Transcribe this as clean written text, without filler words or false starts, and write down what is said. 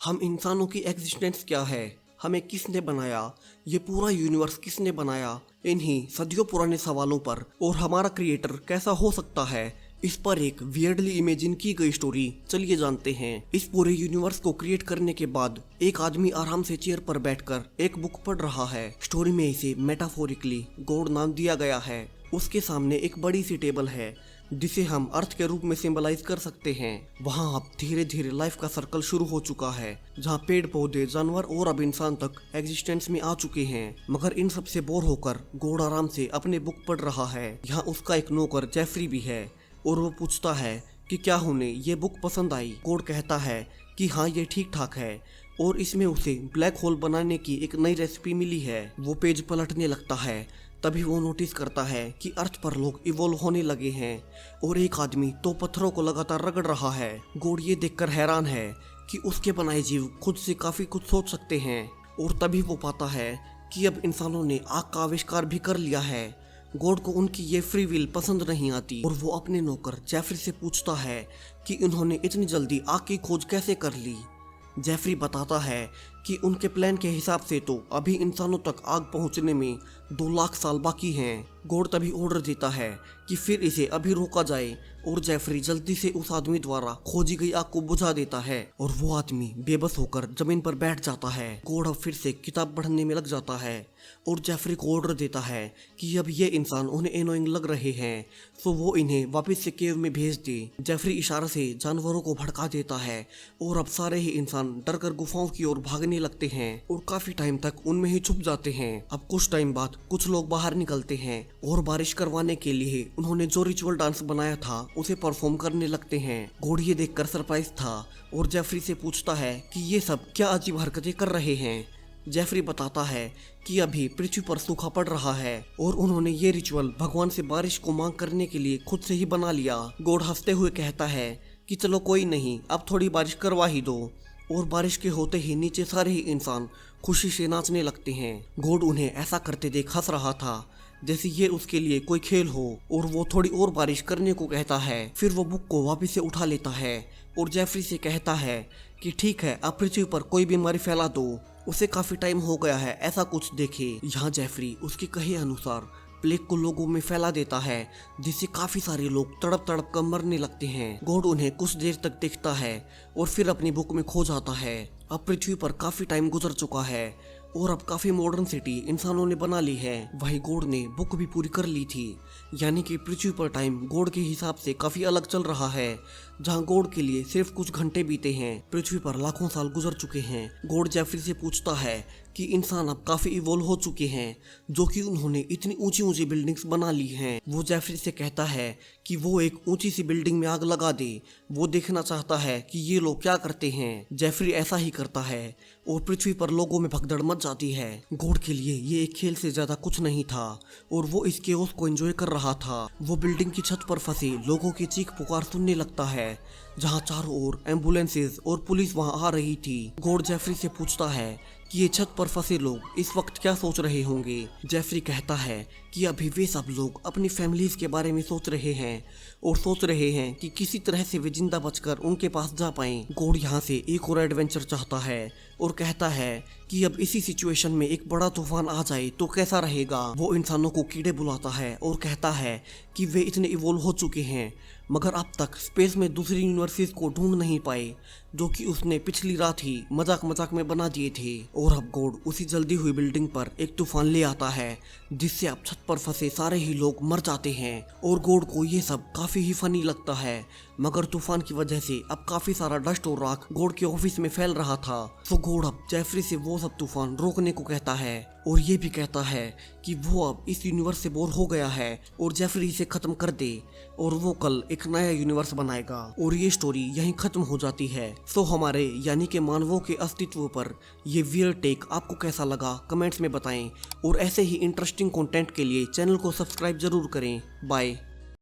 हम इंसानों की एग्जिस्टेंस क्या है, हमें किसने बनाया, ये पूरा यूनिवर्स किसने बनाया, इन्हीं सदियों पुराने सवालों पर और हमारा क्रिएटर कैसा हो सकता है, इस पर एक वियर्डली इमेजिन की गई स्टोरी चलिए जानते हैं। इस पूरे यूनिवर्स को क्रिएट करने के बाद एक आदमी आराम से चेयर पर बैठकर एक बुक पढ़ रहा है। स्टोरी में इसे मेटाफोरिकली गॉड नाम दिया गया है। उसके सामने एक बड़ी सी टेबल है जिसे हम अर्थ के रूप में सिंबलाइज कर सकते हैं। वहाँ अब धीरे धीरे लाइफ का सर्कल शुरू हो चुका है, जहाँ पेड़ पौधे जानवर और अब इंसान तक एग्जिस्टेंस में आ चुके हैं। मगर इन सब से बोर होकर गॉड आराम से अपने बुक पढ़ रहा है। यहाँ उसका एक नौकर जेफरी भी है और वो पूछता है कि क्या उन्हें ये बुक पसंद आई। गॉड कहता है कि हाँ, ये ठीक ठाक है और इसमें उसे ब्लैक होल बनाने की एक नई रेसिपी मिली है। वो पेज पलटने लगता है, तभी वो नोटिस करता है कि अर्थ पर लोग इवॉल्व होने लगे हैं और एक आदमी तो पत्थरों को लगातार रगड़ रहा है। गॉड ये देखकर हैरान है कि उसके बनाए जीव खुद से काफी कुछ सोच सकते हैं और तभी वो पाता है कि अब इंसानों ने आग का आविष्कार भी कर लिया है। गॉड को उनकी ये फ्री विल पसंद नहीं आती और वो अपने नौकर जेफरी से पूछता है कि उन्होंने इतनी जल्दी आग की खोज कैसे कर ली। जेफरी बताता है कि उनके प्लान के हिसाब से तो अभी इंसानों तक आग पहुंचने में 2 लाख साल बाकी हैं। गॉड तभी ऑर्डर देता है कि फिर इसे अभी रोका जाए और जेफरी जल्दी से उस आदमी द्वारा खोजी गई आग को बुझा देता है और वो आदमी बेबस होकर जमीन पर बैठ जाता है। गॉड अब फिर से किताब पढ़ने में लग जाता है और जेफरी को ऑर्डर देता है कि अब ये इंसान उन्हें एनोइंग लग रहे हैं, तो वो इन्हें वापस से केव में भेज दे। जेफरी इशारा से जानवरों को भड़का देता है और अब सारे ही इंसान डरकर गुफाओं की ओर भागने लगते हैं और काफी टाइम तक उनमें ही छुप जाते हैं। अब कुछ टाइम बाद कुछ लोग बाहर निकलते हैं और बारिश करवाने के लिए उन्होंने जो रिचुअल डांस बनाया था उसे परफॉर्म करने लगते हैं। गॉड ये देखकर सरप्राइज था और जेफरी से पूछता है कि ये सब क्या अजीब हरकतें कर रहे हैं। जेफरी बताता है कि अभी पृथ्वी पर सूखा पड़ रहा है और उन्होंने ये रिचुअल भगवान से बारिश को मांग करने के लिए खुद से ही बना लिया। गॉड हंसते हुए कहता है कि चलो कोई नहीं, अब थोड़ी बारिश करवा ही दो और बारिश के होते ही नीचे सारे ही इंसान खुशी से नाचने लगते हैं। गॉड उन्हें ऐसा करते देख हंस रहा था जैसे ये उसके लिए कोई खेल हो और वो थोड़ी और बारिश करने को कहता है। फिर वो बुक को वापस से उठा लेता है और जेफरी से कहता है कि ठीक है, अब पृथ्वी पर कोई बीमारी फैला दो, उसे काफी टाइम हो गया है ऐसा कुछ देखे। यहाँ जेफरी उसके कहे अनुसार प्लेग को लोगों में फैला देता है जिससे काफी सारे लोग तड़प तड़प कर मरने लगते हैं। गॉड उन्हें कुछ देर तक देखता है और फिर अपनी बुक में खो जाता है। अब पृथ्वी पर काफी टाइम गुजर चुका है और अब काफी मॉडर्न सिटी इंसानों ने बना ली है। वही गॉड ने बुक भी पूरी कर ली थी, यानी कि पृथ्वी पर टाइम गॉड के हिसाब से काफी अलग चल रहा है। जहां गॉड के लिए सिर्फ कुछ घंटे बीते हैं, पृथ्वी पर लाखों साल गुजर चुके हैं। गॉड जेफरी से पूछता है कि इंसान अब काफी इवॉल्व हो चुके हैं, जो कि उन्होंने इतनी ऊंची ऊंची बिल्डिंग्स बना ली हैं। वो जेफरी से कहता है कि वो एक ऊंची सी बिल्डिंग में आग लगा दे, वो देखना चाहता है कि ये लोग क्या करते हैं। जेफरी ऐसा ही करता है और पृथ्वी पर लोगों में भगदड़ मच जाती है। गॉड के लिए ये एक खेल से ज्यादा कुछ नहीं था और वो इस केओस को एंजॉय कर रहा था। वो बिल्डिंग की छत पर फंसे लोगों की चीख पुकार सुनने लगता है, जहाँ चारों ओर एम्बुलेंसेज और पुलिस वहां आ रही थी। गॉड जेफरी से पूछता है कि ये छत पर फंसे लोग इस वक्त क्या सोच रहे होंगे। जेफरी कहता है कि अभी वे सब लोग अपनी फैमिलीज के बारे में सोच रहे हैं और सोच रहे हैं कि किसी तरह से वे जिंदा बचकर उनके पास जा पाएं। गॉड यहाँ से एक और एडवेंचर चाहता है और कहता है कि अब इसी सिचुएशन में एक बड़ा तूफान आ जाए तो कैसा रहेगा। वो इंसानों को कीड़े बुलाता है और कहता है कि वे इतने इवॉल्व हो चुके हैं मगर अब तक स्पेस में दूसरी यूनिवर्सिटीज को ढूंढ नहीं पाए, जो कि उसने पिछली रात ही मजाक मजाक में बना दिए थे। और अब गॉड उसी जल्दी हुई बिल्डिंग पर एक तूफान ले आता है जिससे अब छत पर फंसे सारे ही लोग मर जाते हैं और गॉड को ये सब काफी ही फनी लगता है। मगर तूफान की वजह से अब काफी सारा डस्ट और राख गॉड के ऑफिस में फैल रहा था। तो गॉड अब जेफरी से वो सब तूफान रोकने को कहता है और ये भी कहता है कि वो अब इस यूनिवर्स से बोर हो गया है और जेफरी इसे खत्म कर दे और वो कल एक नया यूनिवर्स बनाएगा। और ये स्टोरी यहीं खत्म हो जाती है। सो हमारे यानी कि मानवों के अस्तित्व पर ये वियर्ड टेक आपको कैसा लगा कमेंट्स में बताएं और ऐसे ही इंटरेस्टिंग कंटेंट के लिए चैनल को सब्सक्राइब जरूर करें। बाय।